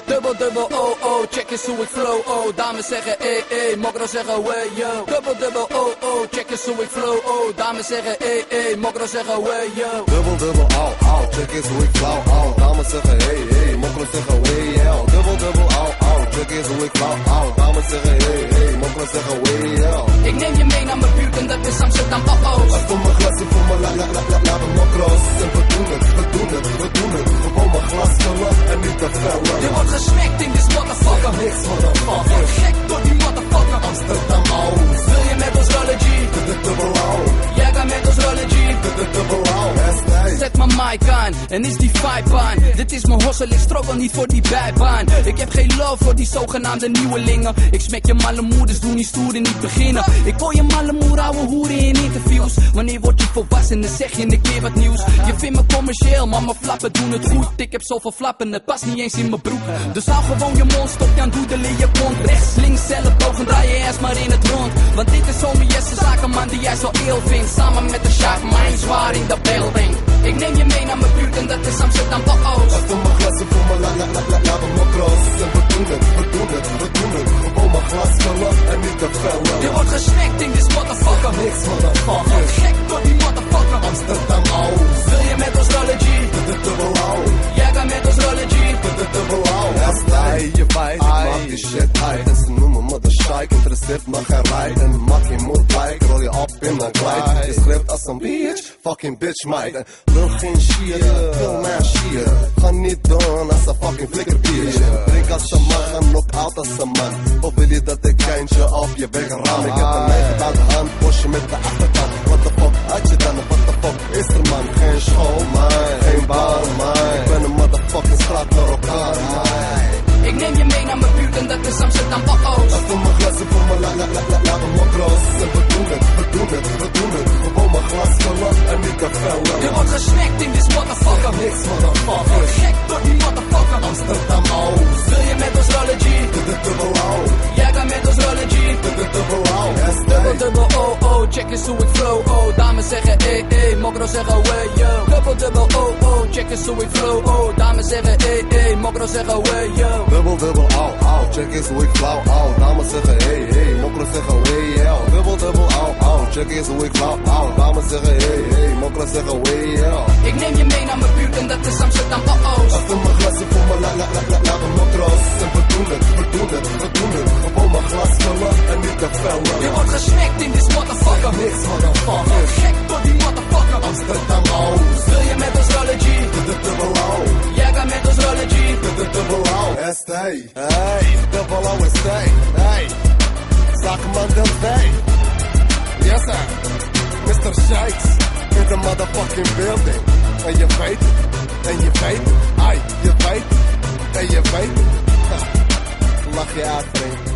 Dubbel, dubbel, oh, oh, check eens hoe ik flow, oh. Dames zeggen, mokro zeggen, wey, yo. Dubbel, dubbel, oh, oh, check eens hoe ik flow, oh. Dames zeggen, mokro zeggen, wey, yo. Dubbel, dubbel, au, au, check eens hoe ik flow, au. Dames zeggen, mokro zeggen, wey, yo. Dubbel, dubbel, au, au, check eens hoe ik flow, au. Dames zeggen, mokro zeggen, wey, yo. Ik neem je mee naar mijn buurt en dat is Amsterdam, oh, oh. Ik voel mijn glas, ik voel mijn la mokro's. En we doen het. Gewoon mijn glas vullen en niet te vellen. Je wordt gesmekt in dit motherfucker. Niks, motherfucker. Gek door die motherfucker. Amsterdam, au. Wil je met ons rollen, G? Dubbel, au. Jij gaat met ons rollen, G. Dubbel, au. Zet mijn mic aan en is die vibe aan. Dit is mijn hossel, ik struggle niet voor die bijbaan. Ik heb geen love voor die zogenaamde nieuwelingen. Ik smek je malle moeders, doe niet stoer en niet beginnen. Ik hoor je malle moer, ouwe hoeren in interviews. Wanneer word je volwassen en zeg je een keer wat nieuws. Je vindt me commercieel, maar mijn flappen doen het goed. Ik heb zoveel flappen, het past niet eens in mijn broek. Dus hou gewoon je mond, stop je aan doedelen je kont. Rechts, links, ellebogen, draai je eerst maar in het rond. Want dit is homie Jesse Zakenman die jij zo eel vindt. Samen met de Shark, mijn zwaar in de building. Ik neem je mee naar mijn buurt en dat is Amsterdam, oh, oh. Ik voel mijn glas, ik voel mijn la mokro's. En we doen het. Gewoon mijn glas vullen en niet te vellen. Je wordt gesmekt in dit motherfucker. Niks, motherfucker. Gek door die motherfucker. Amsterdam, au. Wil je met ons rollen, G? Dubbel, au. Jij gaat met ons rollen, G. Dubbel, au. Hey, je wijt, ik maak die shit uit. En ze noemen me de shike, interesseert me geen rij. En maak je moed blijk, rol je op in een glide. Je schreeuwt als een bitch, fucking bitch meid. Wil geen shit, wil mijn shit. Ga niet doen als een fucking flikkerpier. Drink als een man, ga knock-out als een man. Of wil je dat ik eindje op je weg ram? Ik heb een eigen uit de hand, bosje met de achterkant. What the fuck had je dan, what the fuck is er man? Geen school man, geen baan man. Ik ben een motherfucking straat naar elkaar man. Ik neem je mee naar mijn buurt en dat is Amsterdam, oh, oh. Ik voel mijn glas, ik voel mijn la mokro's. En we doen het. Gewoon mijn glas vullen en niet te vellen. Je wordt gesmekt in dit motherfucker. Niks, motherfucker. Gek door die motherfucker. Amsterdam, au. Wil je met ons rollen, G? Dubbel, au. Jij gaat met ons rollen, G. Dubbel, au. Dubbel, dubbel, oh, oh, check eens hoe ik flow, oh. Dames zeggen, mokro zeggen, wey, yo. Dubbel, dubbel, oh, oh, check eens hoe ik flow, oh. Dames zeggen, mokro zeggen, wey, yo. Dubbel, au, au, check eens hoe ik flauw, au. Dames zeggen, mokro zeggen, wey, yo. Dubbel, au, au, check eens hoe ik flauw, au. Dames zeggen, mokro zeggen, wey, yo. Ik neem je mee naar mijn buurt en dat is Amsterdam, oh, oh. Ik voel mijn glas, ik voel mijn la mokro's. En we doen het. Gewoon mijn glas vullen en niet te vellen. Je wordt gesmekt in dit motherfucker. Niks, motherfucker. Gek door die motherfucker. Amsterdam, au. Wil je met ons rollen, G? Dubbel, au. Jij gaat met ons rollen, G. Dubbel, au. ST. Hey, dubbel, au, ST. Hey, Zakenman del Vee. Yes, sir. Mr. Shakes in the motherfucking building. En je weet het. Ai, je weet het. En je weet het. Lach je uit, vriend.